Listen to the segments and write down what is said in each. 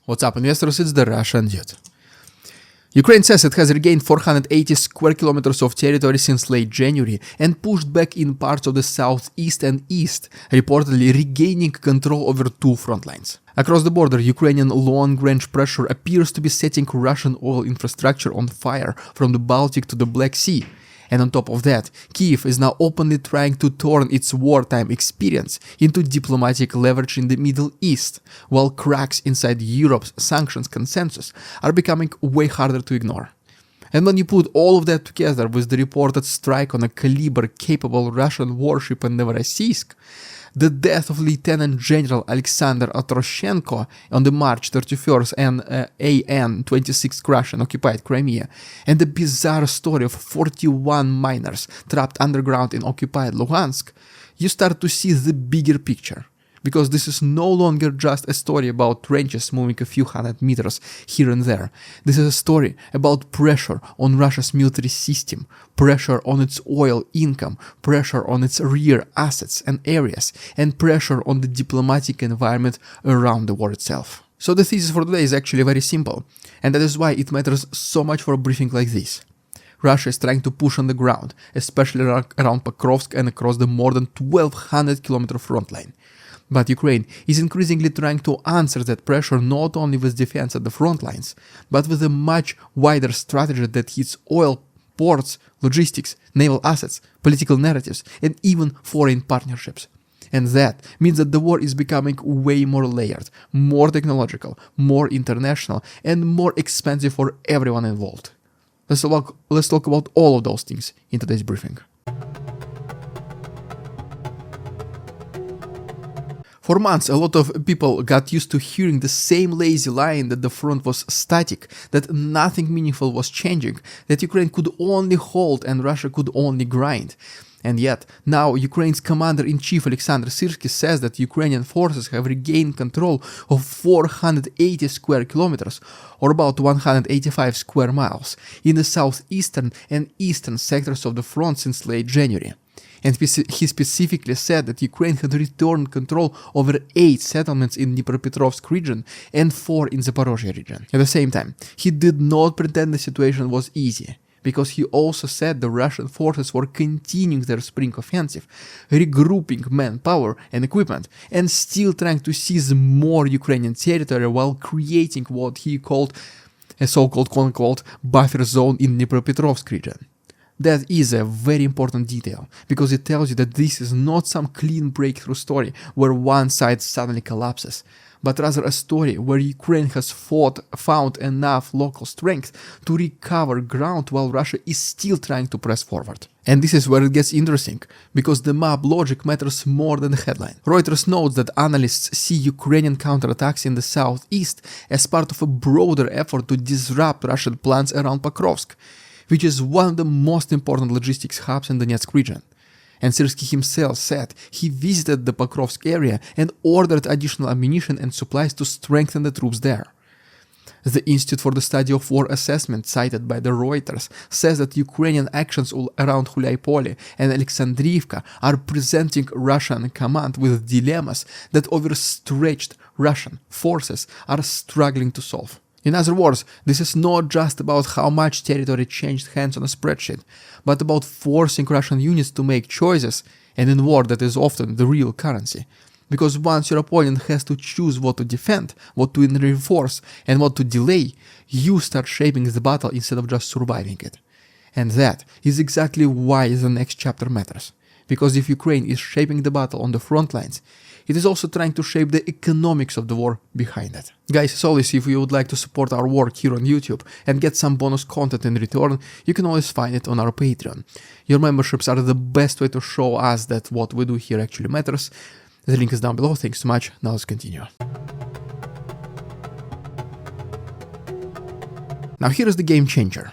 What's up, investors? It's the Russian dude. Ukraine says it has regained 480 square kilometers of territory since late January and pushed back in parts of the southeast and east, reportedly regaining control over two front lines. Across the border, Ukrainian long-range pressure appears to be setting Russian oil infrastructure on fire from the Baltic to the Black Sea. And on top of that, Kyiv is now openly trying to turn its wartime experience into diplomatic leverage in the Middle East, while cracks inside Europe's sanctions consensus are becoming way harder to ignore. And when you put all of that together with the reported strike on a Kalibr-capable Russian warship in Novorossiysk, the death of Lieutenant General Oleksandr Otroshchenko on the March 31st and AN-26 crash in occupied Crimea, and the bizarre story of 41 miners trapped underground in occupied Luhansk, you start to see the bigger picture. Because this is no longer just a story about trenches moving a few hundred meters here and there. This is a story about pressure on Russia's military system, pressure on its oil income, pressure on its rear assets and areas, and pressure on the diplomatic environment around the war itself. So the thesis for today is actually very simple, and that is why it matters so much for a briefing like this. Russia is trying to push on the ground, especially around Pokrovsk and across the more than 1,200-kilometer front line. But Ukraine is increasingly trying to answer that pressure not only with defense at the front lines, but with a much wider strategy that hits oil, ports, logistics, naval assets, political narratives, and even foreign partnerships. And that means that the war is becoming way more layered, more technological, more international, and more expensive for everyone involved. Let's talk about all of those things in today's briefing. For months, a lot of people got used to hearing the same lazy line that the front was static, that nothing meaningful was changing, that Ukraine could only hold and Russia could only grind. And yet, now Ukraine's Commander-in-Chief Oleksandr Syrskyi says that Ukrainian forces have regained control of 480 square kilometers, or about 185 square miles, in the southeastern and eastern sectors of the front since late January. And he specifically said that Ukraine had returned control over 8 settlements in Dnipropetrovsk region and 4 in Zaporizhzhia region. At the same time, he did not pretend the situation was easy, because he also said the Russian forces were continuing their spring offensive, regrouping manpower and equipment, and still trying to seize more Ukrainian territory while creating what he called a so-called quote-unquote buffer zone in Dnipropetrovsk region. That is a very important detail, because it tells you that this is not some clean breakthrough story where one side suddenly collapses, but rather a story where Ukraine has found enough local strength to recover ground while Russia is still trying to press forward. And this is where it gets interesting, because the map logic matters more than the headline. Reuters notes that analysts see Ukrainian counterattacks in the southeast as part of a broader effort to disrupt Russian plans around Pokrovsk, which is one of the most important logistics hubs in the Donetsk region. And Syrskyi himself said he visited the Pokrovsk area and ordered additional ammunition and supplies to strengthen the troops there. The Institute for the Study of War Assessment, cited by the Reuters, says that Ukrainian actions around Hulyaipole and Oleksandrivka are presenting Russian command with dilemmas that overstretched Russian forces are struggling to solve. In other words, this is not just about how much territory changed hands on a spreadsheet, but about forcing Russian units to make choices, and in war that is often the real currency. Because once your opponent has to choose what to defend, what to reinforce, and what to delay, you start shaping the battle instead of just surviving it. And that is exactly why the next chapter matters. Because if Ukraine is shaping the battle on the front lines, it is also trying to shape the economics of the war behind it. Guys, as always, if you would like to support our work here on YouTube and get some bonus content in return, you can always find it on our Patreon. Your memberships are the best way to show us that what we do here actually matters. The link is down below. Thanks so much. Now let's continue. Now here is the game changer.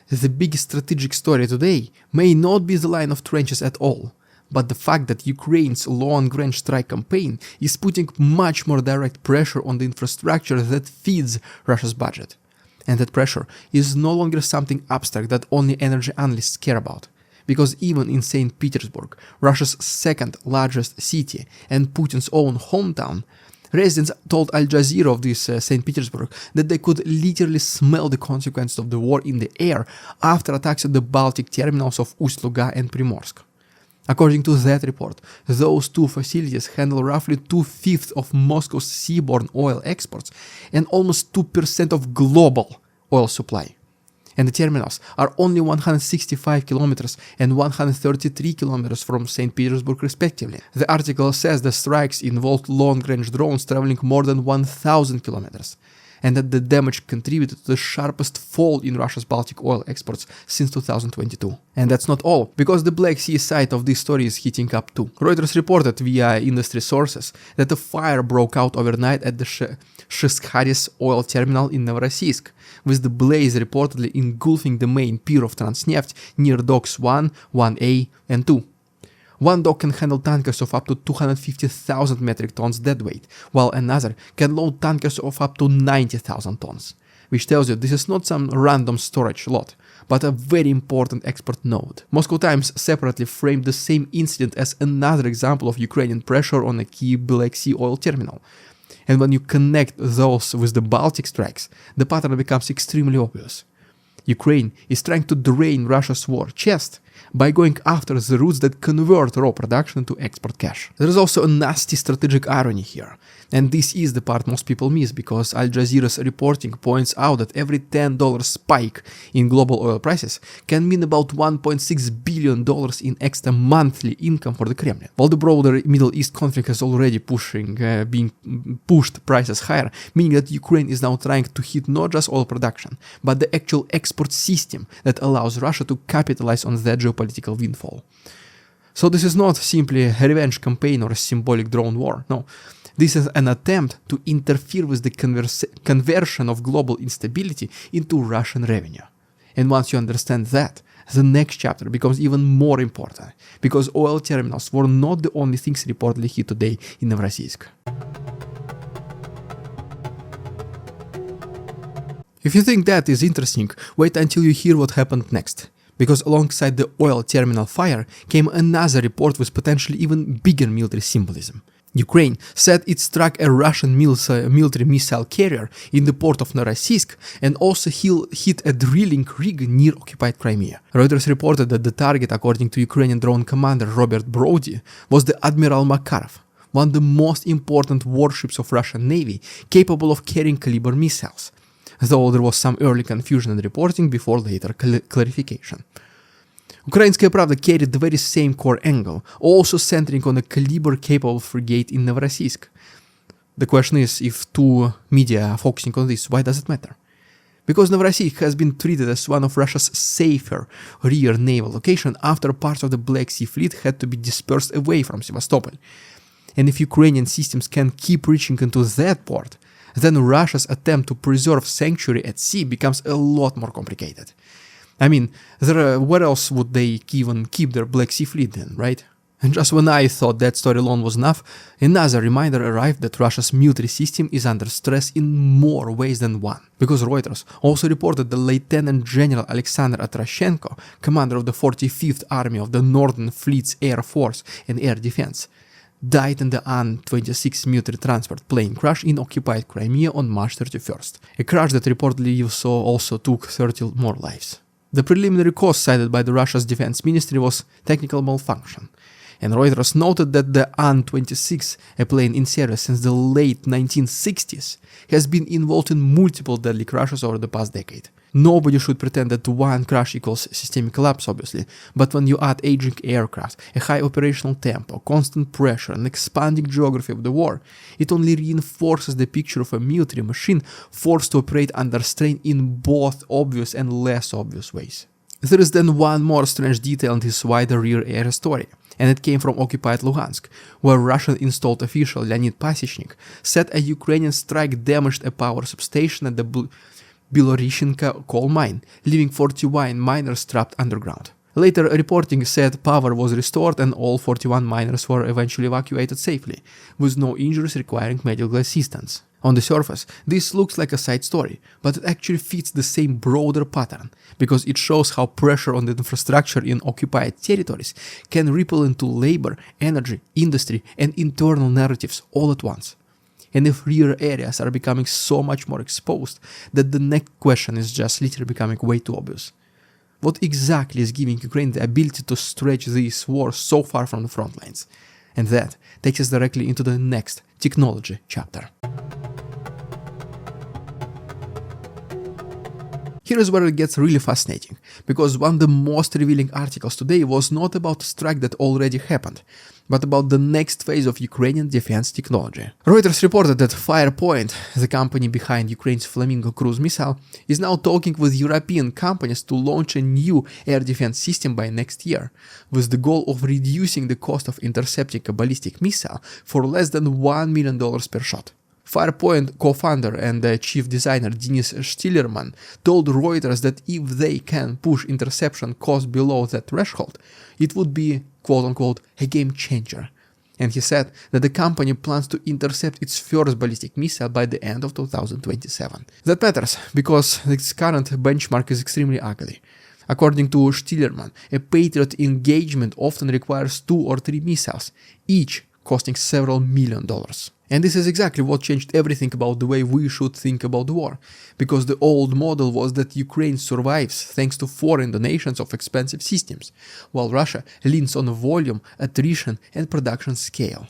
The biggest strategic story today may not be the line of trenches at all, but the fact that Ukraine's long-range strike campaign is putting much more direct pressure on the infrastructure that feeds Russia's budget. And that pressure is no longer something abstract that only energy analysts care about. Because even in St. Petersburg, Russia's second largest city and Putin's own hometown, Residents told Al Jazeera of this St. Petersburg that they could literally smell the consequences of the war in the air after attacks at the Baltic terminals of Ust-Luga and Primorsk. According to that report, those two facilities handle roughly 2/5 of Moscow's seaborne oil exports and almost 2% of global oil supply. And the terminals are only 165 kilometers and 133 kilometers from St. Petersburg respectively. The article says the strikes involved long-range drones traveling more than 1,000 kilometers, and that the damage contributed to the sharpest fall in Russia's Baltic oil exports since 2022. And that's not all, because the Black Sea side of this story is heating up too. Reuters reported via industry sources that a fire broke out overnight at the Sheskharis oil terminal in Novorossiysk, with the blaze reportedly engulfing the main pier of Transneft near docks 1, 1A and 2. One dock can handle tankers of up to 250,000 metric tons deadweight, while another can load tankers of up to 90,000 tons, which tells you this is not some random storage lot, but a very important export node. Moscow Times separately framed the same incident as another example of Ukrainian pressure on a key Black Sea oil terminal. And when you connect those with the Baltic strikes, the pattern becomes extremely obvious. Ukraine is trying to drain Russia's war chest by going after the routes that convert raw production to export cash. There is also a nasty strategic irony here, and this is the part most people miss, because Al Jazeera's reporting points out that every $10 spike in global oil prices can mean about $1.6 billion in extra monthly income for the Kremlin. While the broader Middle East conflict is already being pushed prices higher, meaning that Ukraine is now trying to hit not just oil production, but the actual export system that allows Russia to capitalize on that geopolitical windfall. So this is not simply a revenge campaign or a symbolic drone war, no. This is an attempt to interfere with the conversion of global instability into Russian revenue. And once you understand that, the next chapter becomes even more important, because oil terminals were not the only things reportedly hit today in Novorossiysk. If you think that is interesting, wait until you hear what happened next. Because alongside the oil terminal fire came another report with potentially even bigger military symbolism. Ukraine said it struck a Russian military missile carrier in the port of Novorossiysk and also hit a drilling rig near occupied Crimea. Reuters reported that the target, according to Ukrainian drone commander Robert Brody, was the Admiral Makarov, one of the most important warships of Russian Navy, capable of carrying Kalibr missiles, though there was some early confusion in reporting before later clarification. Ukrainskaya Pravda carried the very same core angle, also centering on a Kalibr-capable frigate in Novorossiysk. The question is, if two media are focusing on this, why does it matter? Because Novorossiysk has been treated as one of Russia's safer rear naval locations after parts of the Black Sea Fleet had to be dispersed away from Sevastopol. And if Ukrainian systems can keep reaching into that port, then Russia's attempt to preserve sanctuary at sea becomes a lot more complicated. I mean, where else would they even keep their Black Sea Fleet then, right? And just when I thought that story alone was enough, another reminder arrived that Russia's military system is under stress in more ways than one. Because Reuters also reported that Lieutenant General Alexander Otroshchenko, commander of the 45th Army of the Northern Fleet's Air Force and Air Defense, died in the An-26 military transport plane crash in occupied Crimea on March 31st. A crash that reportedly also took 30 more lives. The preliminary cause cited by the Russia's defense ministry was technical malfunction, and Reuters noted that the An-26, a plane in service since the late 1960s, has been involved in multiple deadly crashes over the past decade. Nobody should pretend that one crash equals systemic collapse, obviously, but when you add aging aircraft, a high operational tempo, constant pressure, and expanding geography of the war, it only reinforces the picture of a military machine forced to operate under strain in both obvious and less obvious ways. There is then one more strange detail in this wider rear air story, and it came from occupied Luhansk, where Russian-installed official Leonid Pasechnik said a Ukrainian strike damaged a power substation at the Belorushenka coal mine, leaving 41 miners trapped underground. Later reporting said power was restored and all 41 miners were eventually evacuated safely, with no injuries requiring medical assistance. On the surface, this looks like a side story, but it actually fits the same broader pattern, because it shows how pressure on the infrastructure in occupied territories can ripple into labor, energy, industry, and internal narratives all at once. And if rear areas are becoming so much more exposed that the next question is just literally becoming way too obvious. What exactly is giving Ukraine the ability to stretch this war so far from the front lines? And that takes us directly into the next technology chapter. Here is where it gets really fascinating, because one of the most revealing articles today was not about a strike that already happened, but about the next phase of Ukrainian defense technology. Reuters reported that Firepoint, the company behind Ukraine's Flamingo cruise missile, is now talking with European companies to launch a new air defense system by next year, with the goal of reducing the cost of intercepting a ballistic missile for less than $1 million per shot. Firepoint co-founder and chief designer Denis Shtillerman told Reuters that if they can push interception cost below that threshold, it would be quote-unquote a game changer. And he said that the company plans to intercept its first ballistic missile by the end of 2027. That matters because its current benchmark is extremely ugly. According to Shtillerman, a Patriot engagement often requires 2 or 3 missiles, each costing several $1 million. And this is exactly what changed everything about the way we should think about the war, because the old model was that Ukraine survives thanks to foreign donations of expensive systems, while Russia leans on volume, attrition and production scale.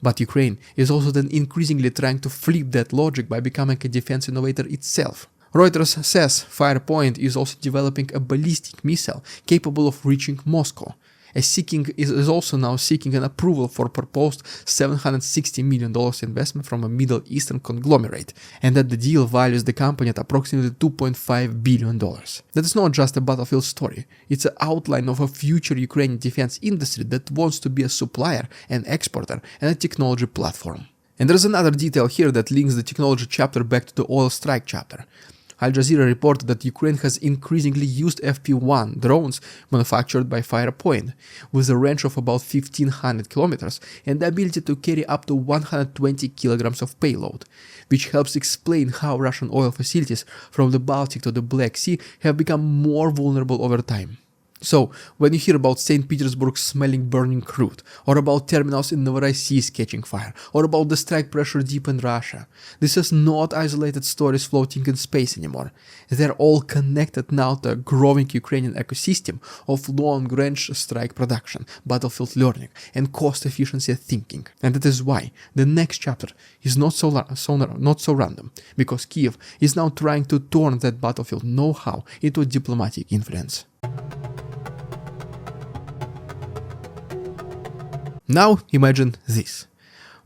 But Ukraine is also then increasingly trying to flip that logic by becoming a defense innovator itself. Reuters says Firepoint is also developing a ballistic missile capable of reaching Moscow. Is also now seeking an approval for proposed $760 million investment from a Middle Eastern conglomerate, and that the deal values the company at approximately $2.5 billion. That is not just a battlefield story, it's an outline of a future Ukrainian defense industry that wants to be a supplier, an exporter, and a technology platform. And there's another detail here that links the technology chapter back to the oil strike chapter. Al Jazeera reported that Ukraine has increasingly used FP-1 drones manufactured by Firepoint, with a range of about 1,500 kilometers and the ability to carry up to 120 kilograms of payload, which helps explain how Russian oil facilities from the Baltic to the Black Sea have become more vulnerable over time. So, when you hear about St. Petersburg smelling burning crude, or about terminals in Novorossiysk catching fire, or about the strike pressure deep in Russia, this is not isolated stories floating in space anymore. They're all connected now to a growing Ukrainian ecosystem of long-range strike production, battlefield learning, and cost-efficiency thinking. And that is why the next chapter is not so random, because Kyiv is now trying to turn that battlefield know-how into diplomatic influence. Now imagine this.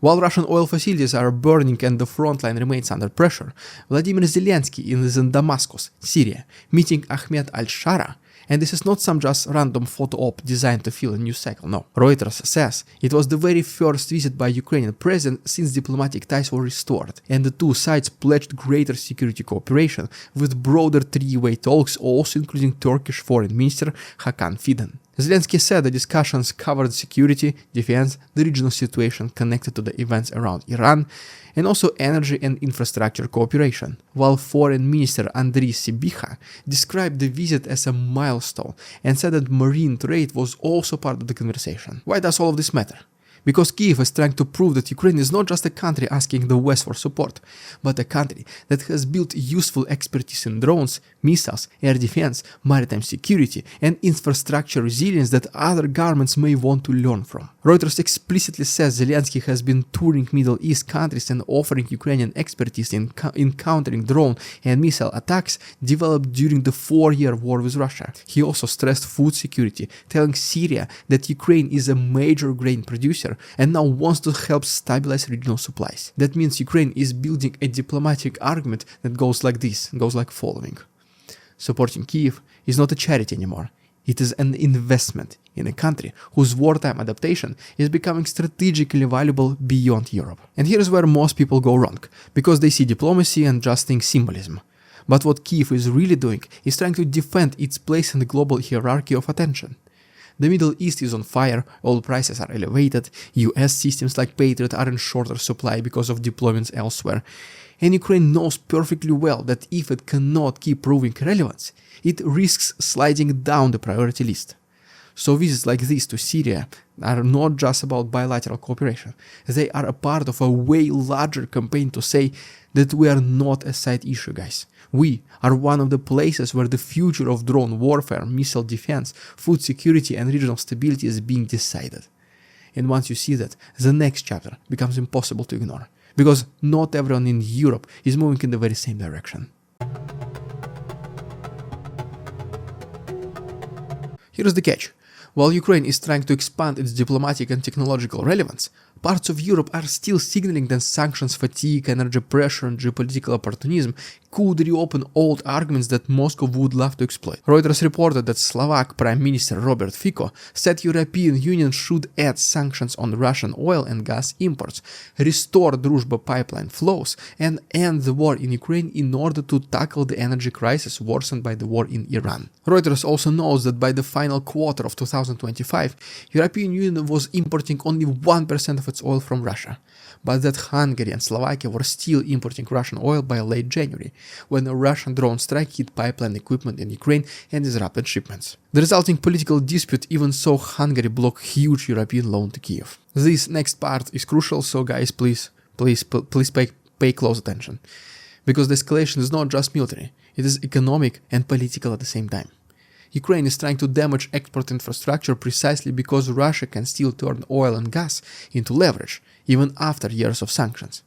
While Russian oil facilities are burning and the front line remains under pressure, Volodymyr Zelenskyy is in Damascus, Syria, meeting Ahmed al-Shara, and this is not some just random photo op designed to fill a news cycle, no. Reuters says it was the very first visit by Ukrainian president since diplomatic ties were restored, and the two sides pledged greater security cooperation with broader three-way talks, also including Turkish Foreign Minister Hakan Fidan. Zelenskyy said the discussions covered security, defense, the regional situation connected to the events around Iran, and also energy and infrastructure cooperation, while Foreign Minister Andriy Sybiha described the visit as a milestone and said that marine trade was also part of the conversation. Why does all of this matter? Because Kyiv is trying to prove that Ukraine is not just a country asking the West for support, but a country that has built useful expertise in drones, missiles, air defense, maritime security, and infrastructure resilience that other governments may want to learn from. Reuters explicitly says Zelenskyy has been touring Middle East countries and offering Ukrainian expertise in countering drone and missile attacks developed during the 4-year war with Russia. He also stressed food security, telling Syria that Ukraine is a major grain producer and now wants to help stabilize regional supplies. That means Ukraine is building a diplomatic argument that goes like this, goes like following. Supporting Kyiv is not a charity anymore. It is an investment in a country whose wartime adaptation is becoming strategically valuable beyond Europe. And here's where most people go wrong, because they see diplomacy and just think symbolism. But what Kyiv is really doing is trying to defend its place in the global hierarchy of attention. The Middle East is on fire, oil prices are elevated, US systems like Patriot are in shorter supply because of deployments elsewhere, and Ukraine knows perfectly well that if it cannot keep proving relevance, it risks sliding down the priority list. So visits like this to Syria are not just about bilateral cooperation. They are a part of a way larger campaign to say that we are not a side issue, guys. We are one of the places where the future of drone warfare, missile defense, food security and regional stability is being decided. And once you see that, the next chapter becomes impossible to ignore, because not everyone in Europe is moving in the very same direction. Here's the catch. While Ukraine is trying to expand its diplomatic and technological relevance, parts of Europe are still signaling that sanctions fatigue, energy pressure and geopolitical opportunism could reopen old arguments that Moscow would love to exploit. Reuters reported that Slovak Prime Minister Robert Fico said European Union should add sanctions on Russian oil and gas imports, restore Druzhba pipeline flows, and end the war in Ukraine in order to tackle the energy crisis worsened by the war in Iran. Reuters also knows that by the final quarter of 2025, European Union was importing only 1% of its oil from Russia, but that Hungary and Slovakia were still importing Russian oil by late January, when a Russian drone strike hit pipeline equipment in Ukraine and disrupted shipments. The resulting political dispute even saw Hungary block huge European loan to Kyiv. This next part is crucial, so guys, please pay close attention, because the escalation is not just military, it is economic and political at the same time. Ukraine is trying to damage export infrastructure precisely because Russia can still turn oil and gas into leverage, even after years of sanctions.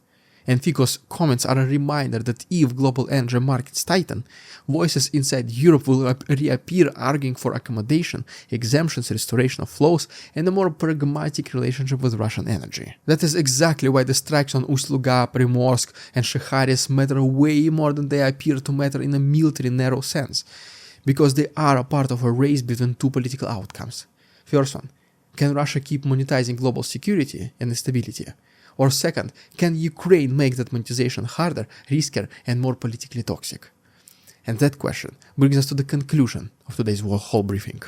And Fico's comments are a reminder that if global energy markets tighten, voices inside Europe will reappear arguing for accommodation, exemptions, restoration of flows, and a more pragmatic relationship with Russian energy. That is exactly why the strikes on Ust-Luga, Primorsk, and Sheskharis matter way more than they appear to matter in a military narrow sense, because they are a part of a race between two political outcomes. First one, can Russia keep monetizing global security and stability? Or second, can Ukraine make that monetization harder, riskier, and more politically toxic? And that question brings us to the conclusion of today's whole briefing.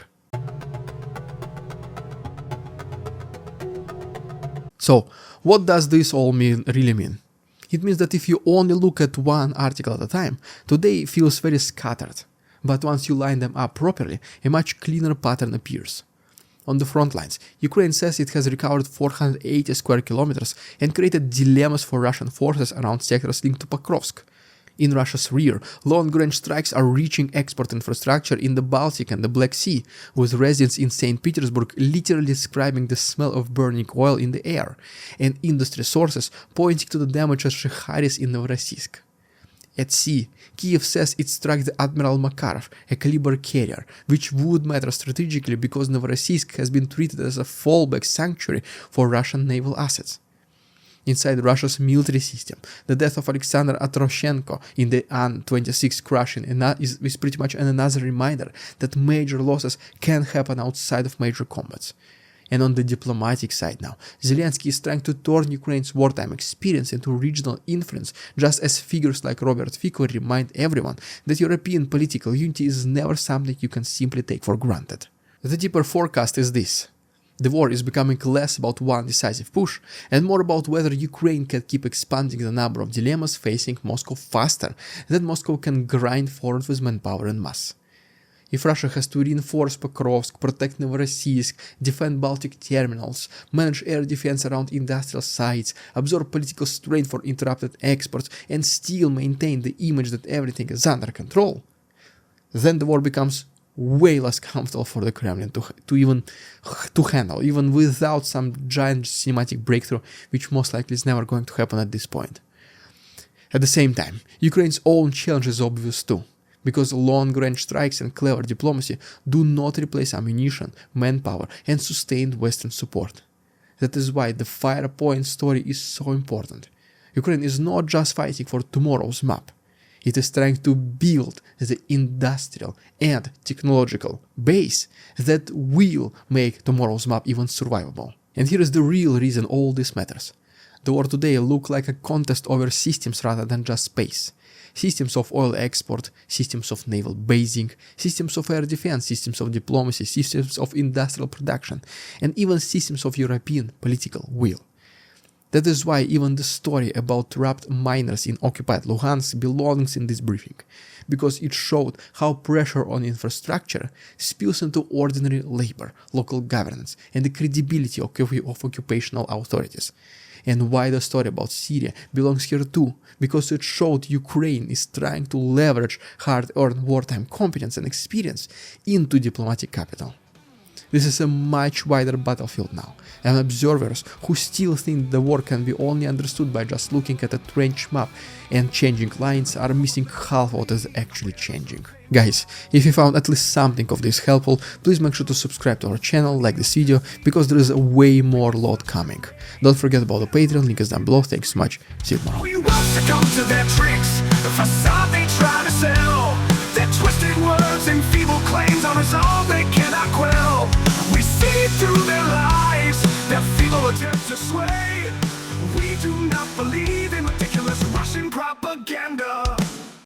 So, what does this all really mean? It means that if you only look at one article at a time, today feels very scattered. But once you line them up properly, a much cleaner pattern appears. On the front lines, Ukraine says it has recovered 480 square kilometers and created dilemmas for Russian forces around sectors linked to Pokrovsk. In Russia's rear, long-range strikes are reaching export infrastructure in the Baltic and the Black Sea, with residents in St. Petersburg literally describing the smell of burning oil in the air, and industry sources pointing to the damage at Sheskharis in Novorossiysk. At sea, Kyiv says it struck the Admiral Makarov, a Kalibr carrier, which would matter strategically because Novorossiysk has been treated as a fallback sanctuary for Russian naval assets. Inside Russia's military system, the death of Oleksandr Otroshchenko in the An-26 crushing is pretty much another reminder that major losses can happen outside of major combats. And on the diplomatic side now, Zelenskyy is trying to turn Ukraine's wartime experience into regional influence, just as figures like Robert Fico remind everyone that European political unity is never something you can simply take for granted. The deeper forecast is this. The war is becoming less about one decisive push and more about whether Ukraine can keep expanding the number of dilemmas facing Moscow faster than Moscow can grind forward with manpower and mass. If Russia has to reinforce Pokrovsk, protect Novorossiysk, defend Baltic terminals, manage air defense around industrial sites, absorb political strain for interrupted exports, and still maintain the image that everything is under control, then the war becomes way less comfortable for the Kremlin to handle, even without some giant cinematic breakthrough, which most likely is never going to happen at this point. At the same time, Ukraine's own challenge is obvious too, because long-range strikes and clever diplomacy do not replace ammunition, manpower, and sustained Western support. That is why the Firepoint story is so important. Ukraine is not just fighting for tomorrow's map. It is trying to build the industrial and technological base that will make tomorrow's map even survivable. And here is the real reason all this matters. The war today looks like a contest over systems rather than just space. Systems of oil export, systems of naval basing, systems of air defense, systems of diplomacy, systems of industrial production, and even systems of European political will. That is why even the story about trapped miners in occupied Luhansk belongs in this briefing, because it showed how pressure on infrastructure spills into ordinary labor, local governance, and the credibility of occupational authorities. And why the story about Syria belongs here too, because it showed Ukraine is trying to leverage hard-earned wartime competence and experience into diplomatic capital. This is a much wider battlefield now, and observers who still think the war can be only understood by just looking at a trench map and changing lines are missing half what is actually changing. Guys, if you found at least something of this helpful, please make sure to subscribe to our channel, like this video, because there is a way more load coming. Don't forget about the Patreon, link is down below. Thanks so much, see you tomorrow. We won't succumb to their tricks, the facade they try to sell, their twisted words and feeble